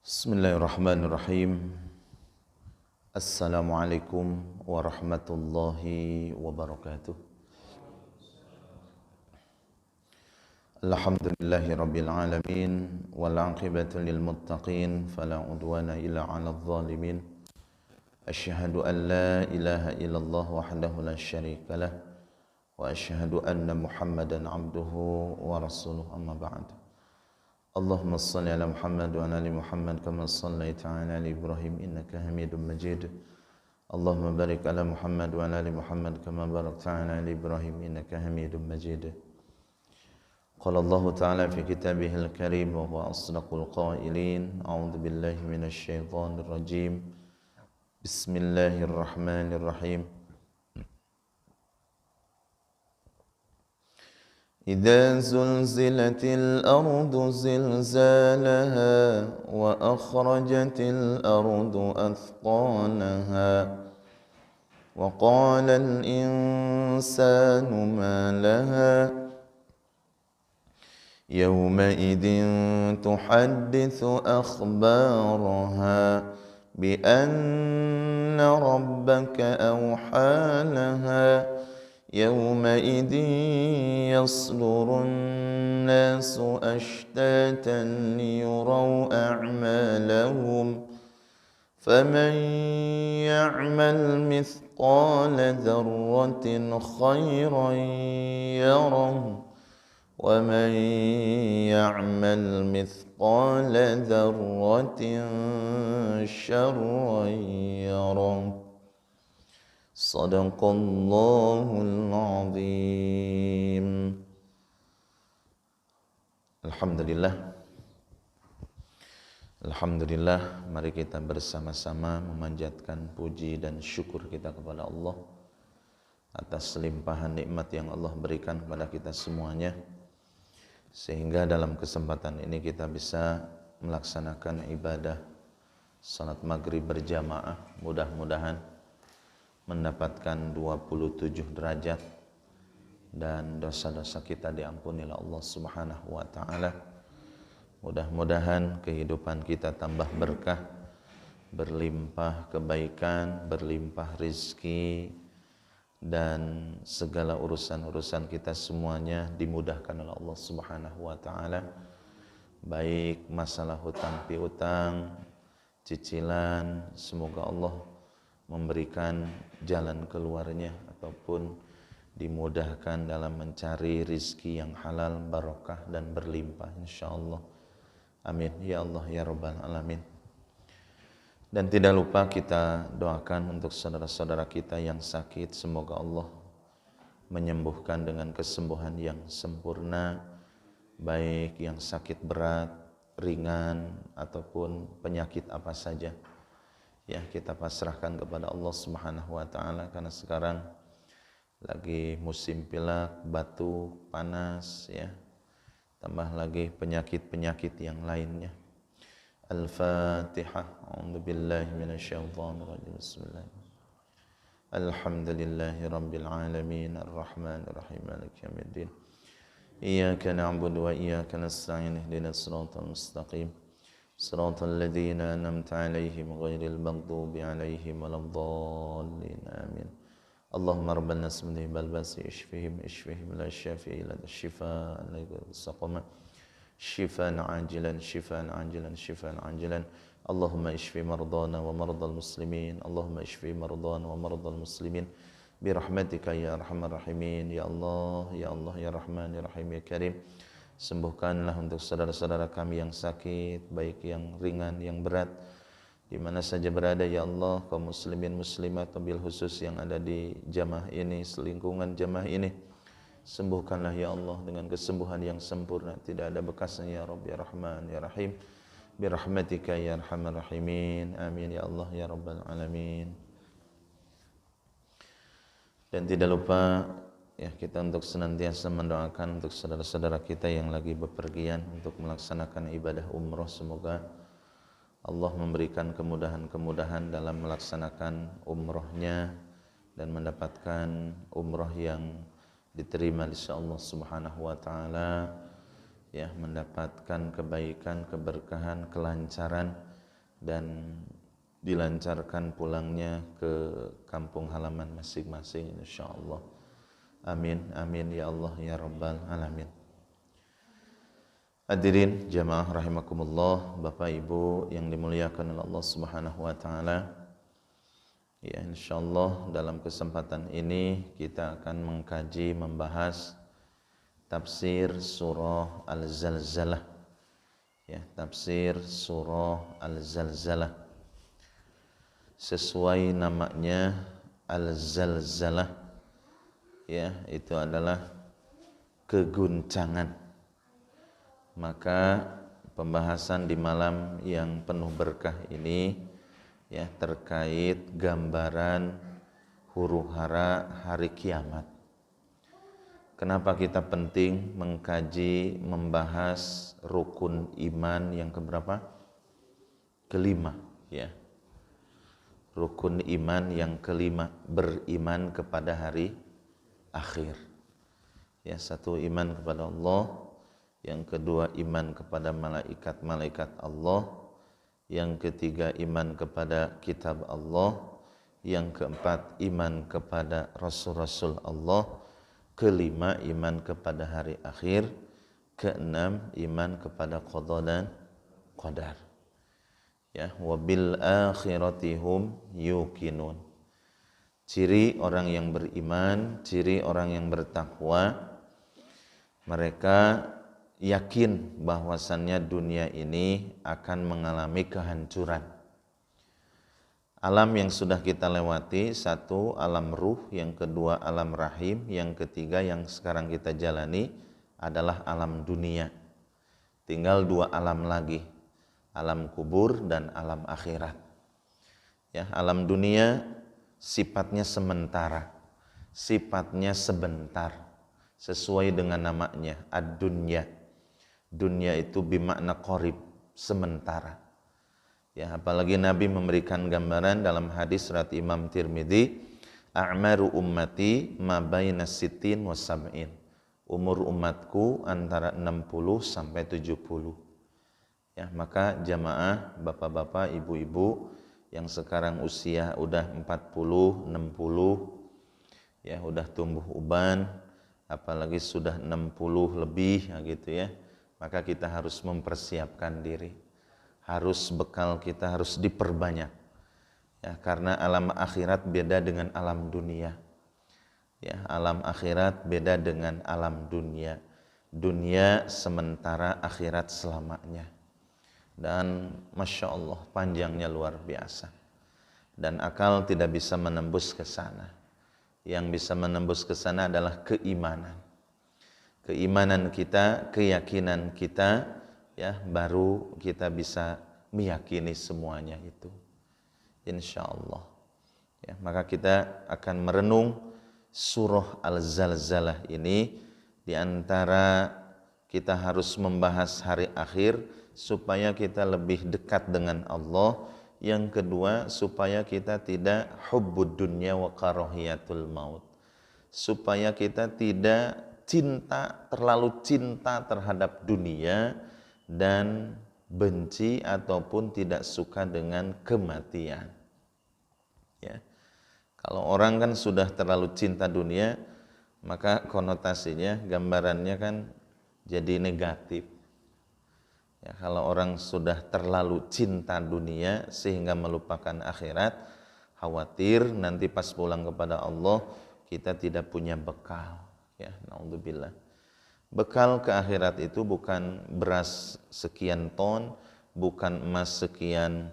Bismillahirrahmanirrahim. Assalamualaikum warahmatullahi wabarakatuh. Alhamdulillahi rabbil alamin wal aqibatu lil muttaqin fala udwana illa 'alal zalimin. Asyhadu an la ilaha illallah wahdahu la syarika lah wa asyhadu anna Muhammadan 'abduhu wa rasuluhu amma ba'd. Allahumma salli ala Muhammad wa ala ali Muhammad kama sallaita ala ali Ibrahim innaka Hamidum Majid. Allahumma barik ala Muhammad wa ala ali Muhammad kama barakta ala ali Ibrahim innaka Hamidum Majid. Qala Allah Ta'ala fi kitabihil karim wa huwa asdaqul qailin. A'udzu billahi minasy syaithanir rajim. Bismillahirrahmanirrahim. إذا زلزلت الأرض زلزالها وأخرجت الأرض أثقالها وقال الإنسان ما لها يومئذ تحدث أخبارها بأن ربك أوحى لها يومئذ يصدر الناس أشتاتا ليروا أعمالهم فمن يعمل مثقال ذرة خيرا يره ومن يعمل مثقال ذرة شرا يره. Sadaqallahul azim. Alhamdulillah, mari kita bersama-sama memanjatkan puji dan syukur kita kepada Allah atas limpahan nikmat yang Allah berikan kepada kita semuanya, sehingga dalam kesempatan ini kita bisa melaksanakan ibadah salat maghrib berjamaah. Mudah-mudahan mendapatkan 27 derajat dan dosa-dosa kita diampuni oleh Allah Subhanahu wa taala. Mudah-mudahan kehidupan kita tambah berkah, berlimpah kebaikan, berlimpah rizki, dan segala urusan-urusan kita semuanya dimudahkan oleh Allah Subhanahu wa taala. Baik masalah hutang piutang, cicilan, semoga Allah memberikan jalan keluarnya ataupun dimudahkan dalam mencari rizki yang halal, barokah dan berlimpah insyaallah. Amin ya Allah ya rabbal alamin. Dan tidak lupa kita doakan untuk saudara-saudara kita yang sakit, semoga Allah menyembuhkan dengan kesembuhan yang sempurna, baik yang sakit berat, ringan ataupun penyakit apa saja. Ya, kita pasrahkan kepada Allah Subhanahu wa taala, karena sekarang lagi musim pilek, batuk, panas ya. Tambah lagi penyakit-penyakit yang lainnya. Al-Fatihah. A'udzubillahi minasyaitonir rajim. Bismillahirrahmanirrahim. Alhamdulillahirabbil alamin arrahmanir rahim maliki yaumiddin. Iyyaka na'budu wa iyyaka nasta'in ihdinas siratal mustaqim. صراط الذين أنعمت عليهم غير المغضوب عليهم ولا الضالين آمين. اللهم رب الناس مذهب البأس اشفهم لا شافي إلا الشفاء لا يغادر سقما شفاء عاجلا. اللهم اشف مرضانا ومرضى المسلمين. اللهم اشف مرضانا ومرضى المسلمين برحمتك يا أرحم الراحمين. يا الله يا الله يا رحمن يا رحيم يا كريم. Sembuhkanlah untuk saudara-saudara kami yang sakit, baik yang ringan, yang berat, di mana saja berada ya Allah, kaum muslimin muslimat wabil khusus yang ada di jamaah ini, selingkungan jamaah ini, sembuhkanlah ya Allah dengan kesembuhan yang sempurna, tidak ada bekasnya ya Rabb ya Rahman ya Rahim, birahmatika ya Arhamar Rahimin. Amin ya Allah ya Rabbal Alamin. Dan tidak lupa ya, kita untuk senantiasa mendoakan untuk saudara-saudara kita yang lagi bepergian untuk melaksanakan ibadah umroh. Semoga Allah memberikan kemudahan-kemudahan dalam melaksanakan umrohnya dan mendapatkan umroh yang diterima oleh Allah Subhanahu wa taala, ya, mendapatkan kebaikan, keberkahan, kelancaran dan dilancarkan pulangnya ke kampung halaman masing-masing insyaallah. Amin amin ya Allah ya rabbal alamin. Hadirin jamaah rahimakumullah, Bapak Ibu yang dimuliakan oleh Allah Subhanahu wa taala. Ya, insyaallah dalam kesempatan ini kita akan mengkaji membahas tafsir surah Al-Zalzalah. Ya, tafsir surah Al-Zalzalah. Sesuai namanya Al-Zalzalah, ya, itu adalah keguncangan. Maka pembahasan di malam yang penuh berkah ini ya terkait gambaran huru-hara hari kiamat. Kenapa kita penting mengkaji, membahas rukun iman yang keberapa? Kelima, ya. Rukun iman yang kelima, beriman kepada hari akhir. Ya, satu iman kepada Allah, yang kedua iman kepada malaikat-malaikat Allah, yang ketiga iman kepada kitab Allah, yang keempat iman kepada rasul-rasul Allah, kelima iman kepada hari akhir, keenam iman kepada qada dan qadar. Ya, wabil akhirati hum yuqinun. Ciri orang yang beriman, ciri orang yang bertakwa, mereka yakin bahwasannya dunia ini akan mengalami kehancuran. Alam yang sudah kita lewati, satu alam ruh, yang kedua alam rahim, yang ketiga yang sekarang kita jalani adalah alam dunia. Tinggal dua alam lagi, alam kubur dan alam akhirat. Ya, alam dunia sifatnya sementara, sifatnya sebentar, sesuai dengan namanya ad-dunya. Dunia itu bimakna qarib, sementara. Ya, apalagi Nabi memberikan gambaran dalam hadis riwayat Imam Tirmidzi, a'maru ummati ma baina sittin wa sab'in. Umur umatku antara 60 sampai 70. Ya, maka jamaah, bapak-bapak, ibu-ibu yang sekarang usia udah 40, 60, ya udah tumbuh uban, apalagi sudah 60 lebih ya gitu ya. Maka kita harus mempersiapkan diri, harus bekal kita harus diperbanyak, ya, karena alam akhirat beda dengan alam dunia. Ya, alam akhirat beda dengan alam dunia. Dunia sementara, akhirat selamanya. Dan masya Allah panjangnya luar biasa. Dan akal tidak bisa menembus ke sana. Yang bisa menembus ke sana adalah keimanan. Keimanan kita, keyakinan kita, ya, baru kita bisa meyakini semuanya itu. Insya Allah. Ya, maka kita akan merenung surah Al-Zalzalah ini. Di antara kita harus membahas hari akhir supaya kita lebih dekat dengan Allah. Yang kedua, supaya kita tidak hubbud dunya wa karahiyatul maut. Supaya kita tidak terlalu cinta terhadap dunia dan benci ataupun tidak suka dengan kematian. Ya. Kalau orang kan sudah terlalu cinta dunia, maka konotasinya, gambarannya kan jadi negatif. Ya, kalau orang sudah terlalu cinta dunia sehingga melupakan akhirat, khawatir nanti pas pulang kepada Allah kita tidak punya bekal. Ya, naudzubillah. Bekal ke akhirat itu bukan beras sekian ton, bukan emas sekian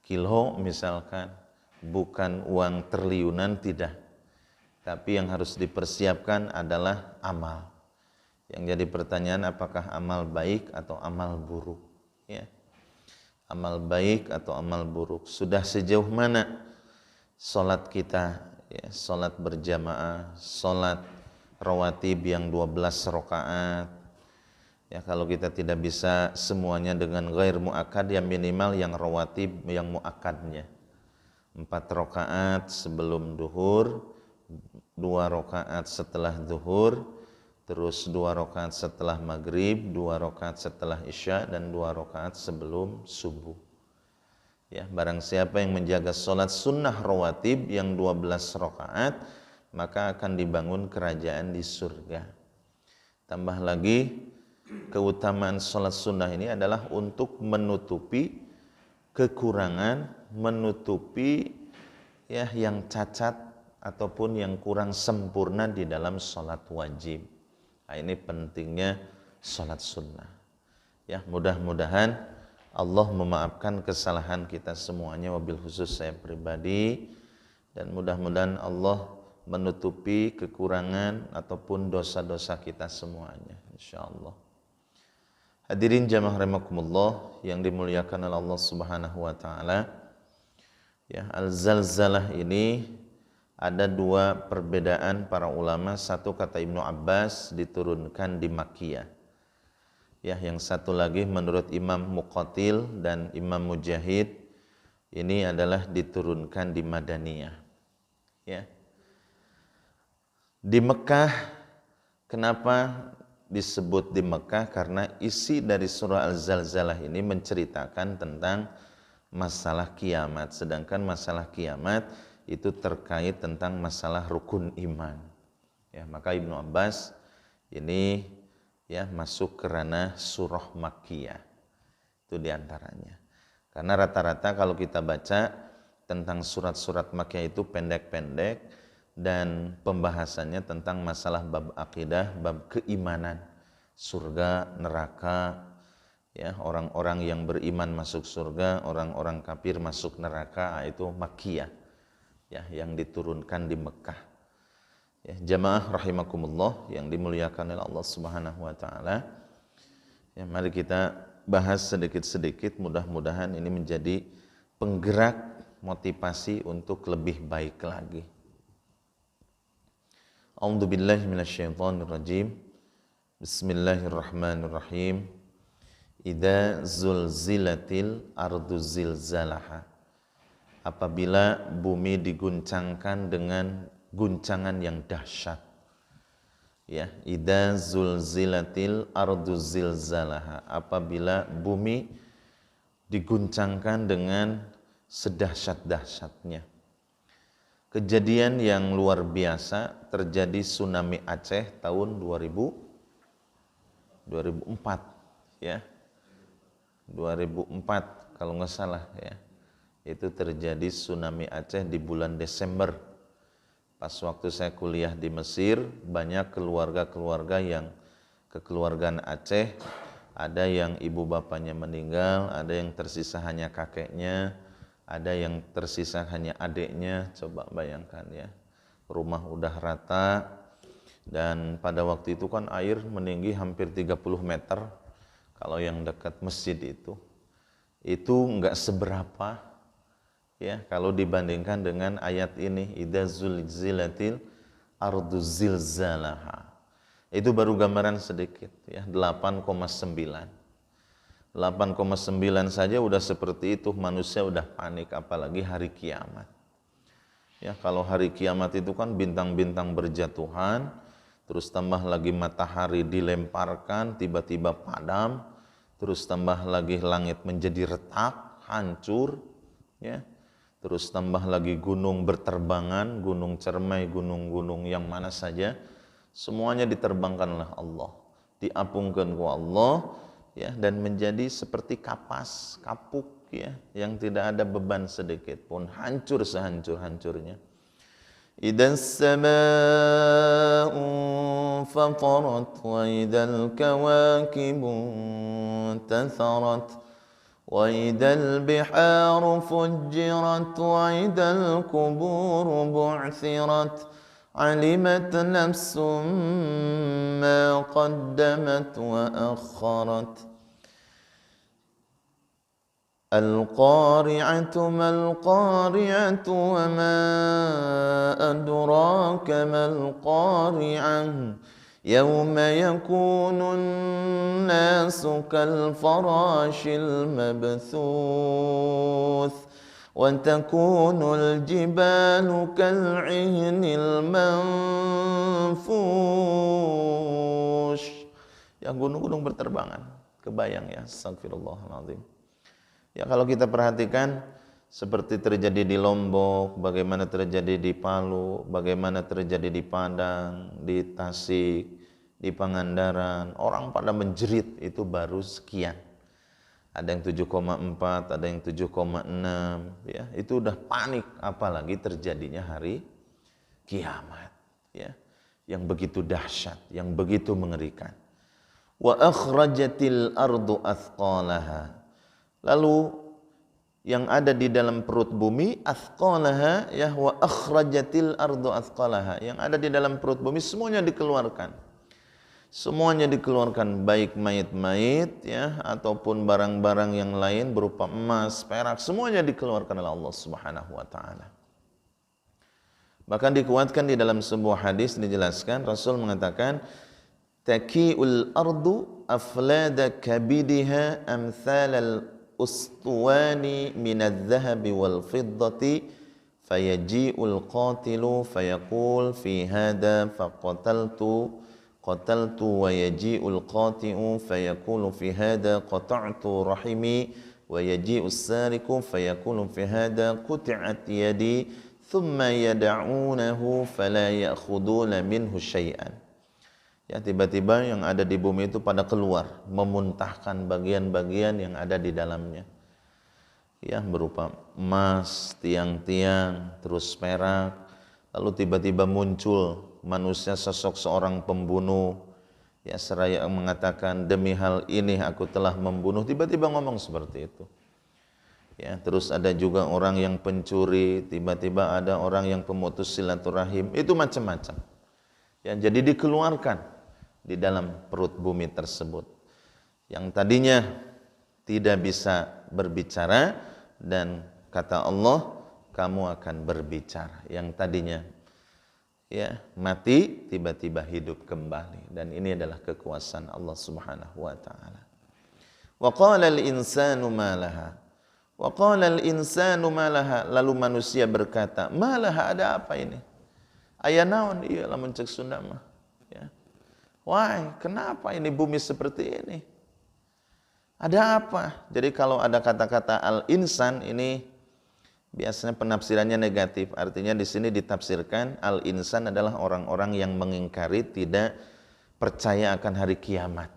kilo misalkan, bukan uang triliunan, tidak. Tapi yang harus dipersiapkan adalah amal. Yang jadi pertanyaan, apakah amal baik atau amal buruk? Ya. Amal baik atau amal buruk. Sudah sejauh mana salat kita, ya, salat berjamaah, salat rawatib yang 12 rakaat. Ya, kalau kita tidak bisa semuanya dengan ghair muakkad, ya minimal yang rawatib yang muakkadnya. 4 rakaat sebelum duhur, 2 rakaat setelah duhur, terus 2 rakaat setelah maghrib, 2 rakaat setelah isya, dan 2 rakaat sebelum subuh. Ya, barang siapa yang menjaga sholat sunnah rawatib yang 12 rakaat, maka akan dibangun kerajaan di surga. Tambah lagi, keutamaan sholat sunnah ini adalah untuk menutupi kekurangan, menutupi ya yang cacat ataupun yang kurang sempurna di dalam sholat wajib. Nah, ini pentingnya sholat sunnah. Ya, mudah-mudahan Allah memaafkan kesalahan kita semuanya, wabil khusus saya pribadi, dan mudah-mudahan Allah menutupi kekurangan ataupun dosa-dosa kita semuanya, insyaallah. Hadirin jamaah rahimakumullah yang dimuliakan oleh Allah Subhanahu wa taala. Ya, al-zalzalah ini ada dua perbedaan para ulama. Satu kata Ibnu Abbas diturunkan di Makkiyah. Ya, yang satu lagi menurut Imam Muqatil dan Imam Mujahid ini adalah diturunkan di Madaniyah. Ya. Di Mekah, kenapa disebut di Mekah? Karena isi dari surah Al-Zalzalah ini menceritakan tentang masalah kiamat, sedangkan masalah kiamat itu terkait tentang masalah rukun iman. Ya, maka Ibnu Abbas ini ya masuk ke ranah surah Makkiyah. Itu diantaranya. Karena rata-rata kalau kita baca tentang surat-surat Makkiyah itu pendek-pendek dan pembahasannya tentang masalah bab akidah, bab keimanan, surga, neraka, ya, orang-orang yang beriman masuk surga, orang-orang kafir masuk neraka, itu Makkiyah. Ya, yang diturunkan di Mekah. Ya, jamaah rahimakumullah yang dimuliakan oleh Allah Subhanahu wa taala. Ya, mari kita bahas sedikit-sedikit, mudah-mudahan ini menjadi penggerak motivasi untuk lebih baik lagi. A'udzubillahi minasyaitonirrajim. Bismillahirrahmanirrahim. Idza zulzilatil ardu zilzalaha. Apabila bumi diguncangkan dengan guncangan yang dahsyat. Ya, idza zulzilatil ardu zilzalaha. Apabila bumi diguncangkan dengan sedahsyat-dahsyatnya. Kejadian yang luar biasa terjadi tsunami Aceh tahun 2004 ya. 2004 kalau nggak salah ya. Itu terjadi tsunami Aceh di bulan Desember. Pas waktu saya kuliah di Mesir, banyak keluarga-keluarga yang kekeluargaan Aceh, ada yang ibu bapaknya meninggal, ada yang tersisa hanya kakeknya, ada yang tersisa hanya adiknya. Coba bayangkan ya, rumah udah rata, dan pada waktu itu kan air meninggi hampir 30 meter. Kalau yang dekat masjid itu nggak seberapa ya kalau dibandingkan dengan ayat ini, idza zulzilatil ardu zilzalaha. Itu baru gambaran sedikit ya, 8,9 saja udah seperti itu, manusia udah panik, apalagi hari kiamat. Ya, kalau hari kiamat itu kan bintang-bintang berjatuhan, terus tambah lagi matahari dilemparkan tiba-tiba padam, terus tambah lagi langit menjadi retak, hancur ya. Terus tambah lagi gunung berterbangan, gunung Cermai, gunung-gunung yang mana saja, semuanya diterbangkan oleh Allah, diapungkan ku Allah ya, dan menjadi seperti kapas, kapuk ya, yang tidak ada beban sedikit pun, hancur sehancur-hancurnya. Idzas samaa'u fatarat wa idzal kawakibu tatharat وَإِذَا الْبِحَارُ فُجِّرَتْ وَإِذَا الْقُبُورُ بُعْثِرَتْ عَلِمَتْ نَفْسٌ مَّا قَدَّمَتْ وَأَخَّرَتْ الْقَارِعَةُ مَا الْقَارِعَةُ وَمَا أَدْرَاكَ مَا الْقَارِعَةُ يوم يكون الناس كالفراش المبثوث وتكون الجبال كالعهن المنفوش. Ya, gunung-gunung berterbangan. Kebayang ya, astagfirullahaladzim. Ya kalau kita perhatikan seperti terjadi di Lombok, bagaimana terjadi di Palu, bagaimana terjadi di Padang, di Tasik, di Pangandaran, orang pada menjerit itu baru sekian. Ada yang 7,4, ada yang 7,6, ya. Itu udah panik, apalagi terjadinya hari kiamat, ya. Yang begitu dahsyat, yang begitu mengerikan. Wa akhrajatil ardu athqalaha. Lalu yang ada di dalam perut bumi athqalaha, ya, wa akhrajatil ardu athqalaha. Yang ada di dalam perut bumi semuanya dikeluarkan. Semuanya dikeluarkan, baik mayit-mayit, ya, ataupun barang-barang yang lain berupa emas, perak, semuanya dikeluarkan oleh Allah Subhanahu wa taala. Bahkan dikuatkan di dalam sebuah hadis dijelaskan, Rasul mengatakan, taki'ul ardu aflada kabidiha amthalal ustuwani minadh-dhahabi wal fiddati fayaji'ul qatilu fayaqul fi hadha faqataltu wa yaji'ul qati'u fayaqulu fi hadha qata'tu rahimi wa yaji'us sariqu fayaqulu fi hadha quti'at yadi thumma yad'unahu fala ya'khuduna minhu syai'an. Ya, tiba-tiba yang ada di bumi itu pada keluar, memuntahkan bagian-bagian yang ada di dalamnya. Ya, berupa emas, tiang-tiang, terus perak. Lalu tiba-tiba muncul manusia sosok seorang pembunuh, ya, seraya mengatakan demi hal ini aku telah membunuh, tiba-tiba ngomong seperti itu. Ya, terus ada juga orang yang pencuri, tiba-tiba ada orang yang pemutus silaturahim, itu macam-macam. Ya, jadi dikeluarkan di dalam perut bumi tersebut. Yang tadinya tidak bisa berbicara, dan kata Allah, kamu akan berbicara. Yang tadinya, ya, mati tiba-tiba hidup kembali, dan ini adalah kekuasaan Allah Subhanahu wa taala. Wa qala al-insanu ma laha. Wa qala al-insanu ma laha, lalu manusia berkata, ma laha, ada apa ini? Aya naon ieu lamun ceuk Sunda mah, ya. Why? Kenapa ini bumi seperti ini? Ada apa? Jadi kalau ada kata-kata al-insan ini biasanya penafsirannya negatif. Artinya di sini ditafsirkan al-insan adalah orang-orang yang mengingkari, tidak percaya akan hari kiamat.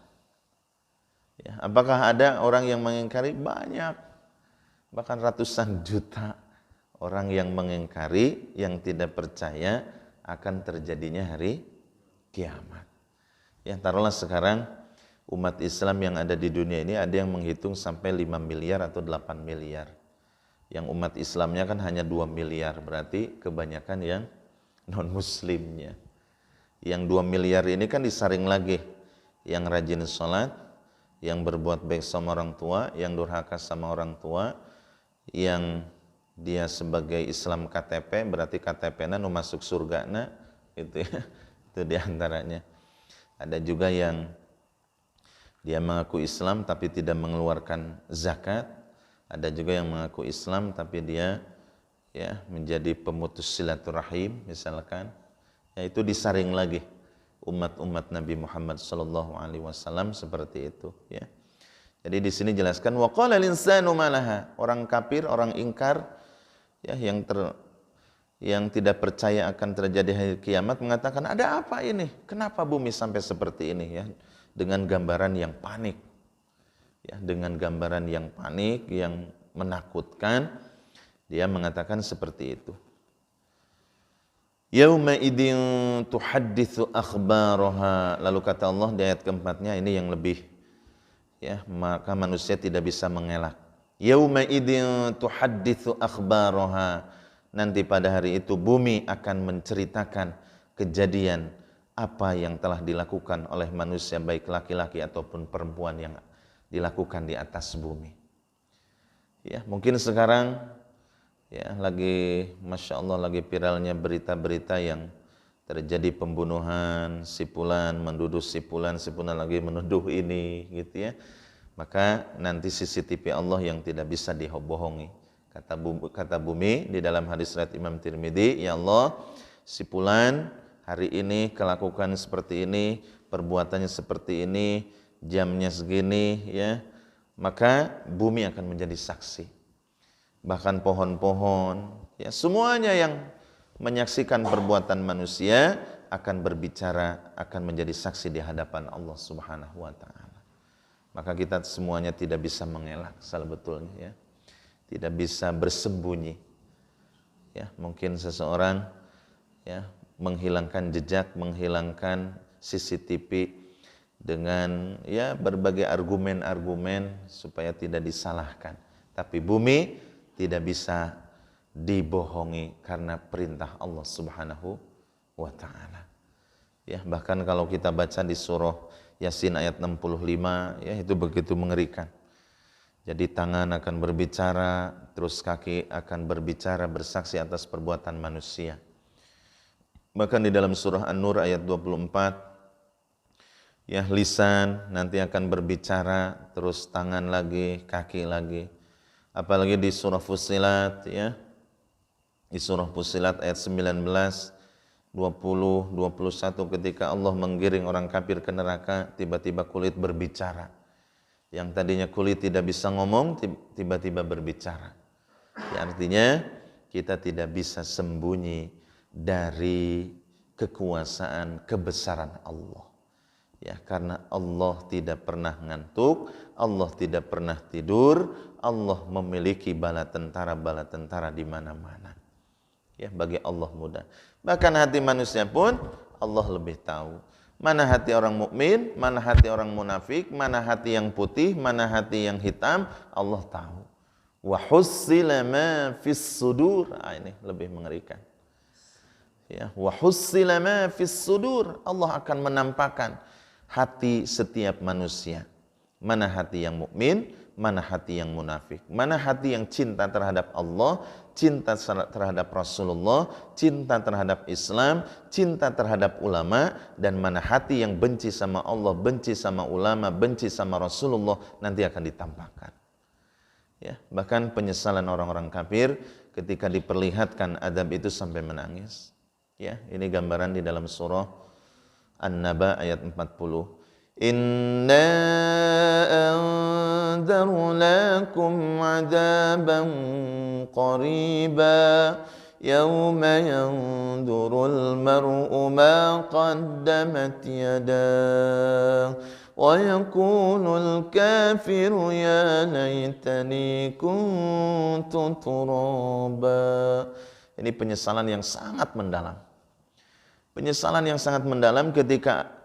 Ya, apakah ada orang yang mengingkari? Banyak. Bahkan ratusan juta orang yang mengingkari, yang tidak percaya akan terjadinya hari kiamat. Ya, taruhlah sekarang umat Islam yang ada di dunia ini ada yang menghitung sampai 5 miliar atau 8 miliar. Yang umat Islamnya kan hanya 2 miliar, berarti kebanyakan yang non-muslimnya. Yang 2 miliar ini kan disaring lagi, yang rajin sholat, yang berbuat baik sama orang tua, yang durhaka sama orang tua, yang dia sebagai Islam KTP, berarti KTP-na nu masuk surga-na, gitu ya. Itu diantaranya. Ada juga yang dia mengaku Islam tapi tidak mengeluarkan zakat. Ada juga yang mengaku Islam tapi dia, ya, menjadi pemutus silaturahim misalkan. Ya, itu disaring lagi umat-umat Nabi Muhammad SAW seperti itu, ya. Jadi di sini jelaskan wa qala al-insanu ma laha. Orang kafir, orang ingkar, ya, yang tidak percaya akan terjadi hari kiamat mengatakan, ada apa ini? Kenapa bumi sampai seperti ini, ya? Dengan gambaran yang panik. Ya, dengan gambaran yang panik, yang menakutkan, dia mengatakan seperti itu. Yauma idzin tuhadditsu akhbaraha. Lalu kata Allah di ayat keempatnya, ini yang lebih, ya, maka manusia tidak bisa mengelak. Yauma idzin tuhadditsu akhbaraha. Nanti pada hari itu bumi akan menceritakan kejadian apa yang telah dilakukan oleh manusia, baik laki-laki ataupun perempuan yang dilakukan di atas bumi. Ya, mungkin sekarang, ya, lagi, Masya Allah, lagi viralnya berita-berita yang terjadi pembunuhan, sipulan menuduh sipulan, sipulan lagi menuduh ini, gitu ya. Maka nanti CCTV Allah yang tidak bisa dibohongi. Kata bumi di dalam hadis riwayat Imam Tirmidzi, ya Allah, sipulan hari ini kelakukan seperti ini, perbuatannya seperti ini, jamnya segini, ya, maka bumi akan menjadi saksi. Bahkan pohon-pohon, ya semuanya yang menyaksikan perbuatan manusia akan berbicara, akan menjadi saksi di hadapan Allah Subhanahu wa taala. Maka kita semuanya tidak bisa mengelak sebetulnya, ya. Tidak bisa bersembunyi. Ya, mungkin seseorang ya menghilangkan jejak, menghilangkan CCTV dengan ya berbagai argumen-argumen supaya tidak disalahkan. Tapi bumi tidak bisa dibohongi karena perintah Allah Subhanahu wa taala. Ya, bahkan kalau kita baca di surah Yasin ayat 65, ya itu begitu mengerikan. Jadi tangan akan berbicara, terus kaki akan berbicara, bersaksi atas perbuatan manusia. Bahkan di dalam surah An-Nur ayat 24, ya lisan nanti akan berbicara, terus tangan lagi, kaki lagi. Apalagi di surah Fussilat, ya. Di surah Fussilat ayat 19, 20, 21 ketika Allah menggiring orang kafir ke neraka, tiba-tiba kulit berbicara. Yang tadinya kulit tidak bisa ngomong, tiba-tiba berbicara. Ya, artinya kita tidak bisa sembunyi dari kekuasaan, kebesaran Allah. Ya, karena Allah tidak pernah ngantuk, Allah tidak pernah tidur, Allah memiliki bala tentara di mana-mana. Ya, bagi Allah mudah. Bahkan hati manusia pun Allah lebih tahu. Mana hati orang mukmin, mana hati orang munafik, mana hati yang putih, mana hati yang hitam, Allah tahu. Wa hussila ma fis sudur. Ini lebih mengerikan. Ya, wa hussila ma fis sudur. Allah akan menampakkan hati setiap manusia. Mana hati yang mukmin, mana hati yang munafik, mana hati yang cinta terhadap Allah, cinta terhadap Rasulullah, cinta terhadap Islam, cinta terhadap ulama, dan mana hati yang benci sama Allah, benci sama ulama, benci sama Rasulullah, nanti akan ditampakkan. Ya, bahkan penyesalan orang-orang kafir ketika diperlihatkan adab itu sampai menangis. Ya, ini gambaran di dalam surah An-Naba ayat 40. Inna anzarnakum adaban qariba yawma yanzurul mar'u ma qaddamat yadah wa yakulul kafiru ya laitani kuntu turaba. Ini penyesalan yang sangat mendalam. Penyesalan yang sangat mendalam ketika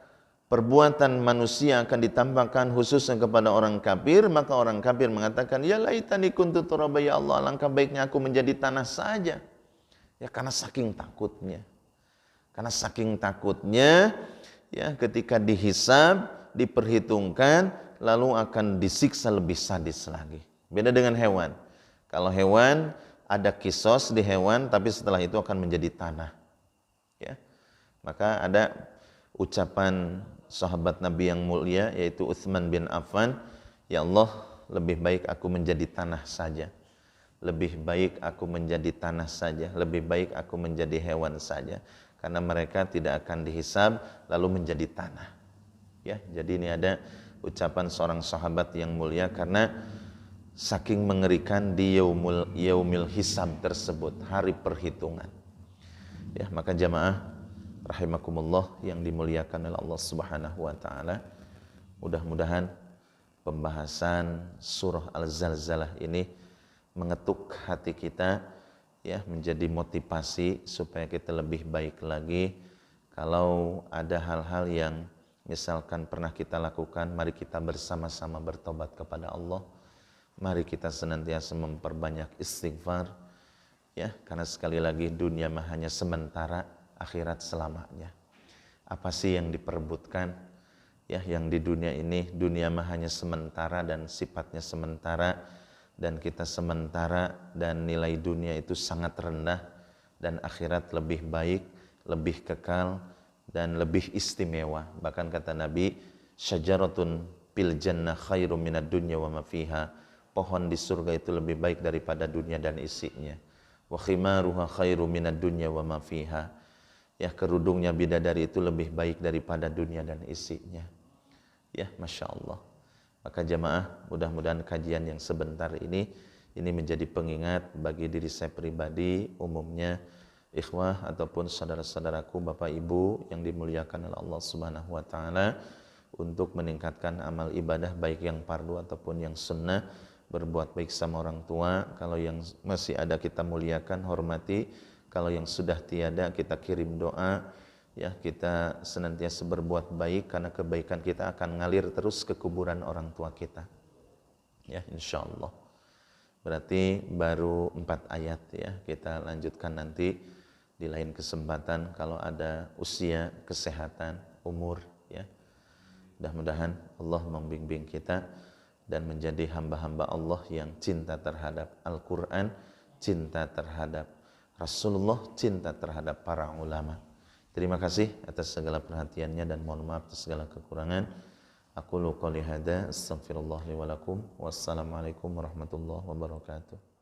perbuatan manusia akan ditampakkan khususnya kepada orang kafir, maka orang kafir mengatakan, ya laitani kuntu turaba, ya Allah, alangkah baiknya aku menjadi tanah saja. Ya, karena saking takutnya. Karena saking takutnya, ya ketika dihisab, diperhitungkan, lalu akan disiksa lebih sadis lagi. Beda dengan hewan. Kalau hewan ada kisos di hewan, tapi setelah itu akan menjadi tanah. Ya. Maka ada ucapan sahabat Nabi yang mulia yaitu Utsman bin Affan, ya Allah, lebih baik aku menjadi tanah saja. Lebih baik aku menjadi tanah saja, lebih baik aku menjadi hewan saja, karena mereka tidak akan dihisab lalu menjadi tanah. Ya, jadi ini ada ucapan seorang sahabat yang mulia karena saking mengerikan di yaumil hisab tersebut, hari perhitungan. Ya, maka jamaah rahimakumullah yang dimuliakan oleh Allah Subhanahu wa taala, mudah-mudahan pembahasan surah Al-Zalzalah ini mengetuk hati kita, ya, menjadi motivasi supaya kita lebih baik lagi. Kalau ada hal-hal yang misalkan pernah kita lakukan, mari kita bersama-sama bertobat kepada Allah. Mari kita senantiasa memperbanyak istighfar, ya, karena sekali lagi dunia mah hanya sementara, akhirat selamanya. Apa sih yang diperebutkan? Ya, yang di dunia ini, dunia mah hanya sementara dan sifatnya sementara, dan kita sementara, dan nilai dunia itu sangat rendah, dan akhirat lebih baik, lebih kekal, dan lebih istimewa. Bahkan kata Nabi, syajaratun fil jannah khairum minad dunya wa ma fiha. Pohon di surga itu lebih baik daripada dunia dan isinya. Wa khimaruha khairum minad dunya wa ma fiha. Ya, kerudungnya bidadari itu lebih baik daripada dunia dan isinya. Ya, Masya Allah. Maka jamaah, mudah-mudahan kajian yang sebentar ini menjadi pengingat bagi diri saya pribadi, umumnya ikhwah ataupun saudara-saudaraku, Bapak Ibu yang dimuliakan oleh Allah Subhanahu wa taala, untuk meningkatkan amal ibadah baik yang fardu ataupun yang sunnah, berbuat baik sama orang tua, kalau yang masih ada kita muliakan, hormati, kalau yang sudah tiada kita kirim doa, ya, kita senantiasa berbuat baik karena kebaikan kita akan ngalir terus ke kuburan orang tua kita, ya, insyaallah. Berarti baru 4 ayat, ya, kita lanjutkan nanti di lain kesempatan kalau ada usia, kesehatan, umur, ya. Mudah-mudahan Allah membimbing kita dan menjadi hamba-hamba Allah yang cinta terhadap Al-Quran, cinta terhadap Rasulullah, cinta terhadap para ulama. Terima kasih atas segala perhatiannya dan mohon maaf atas segala kekurangan. Aqulu qouli hadza, astaghfirullah li wa lakum. Wassalamualaikum warahmatullahi wabarakatuh.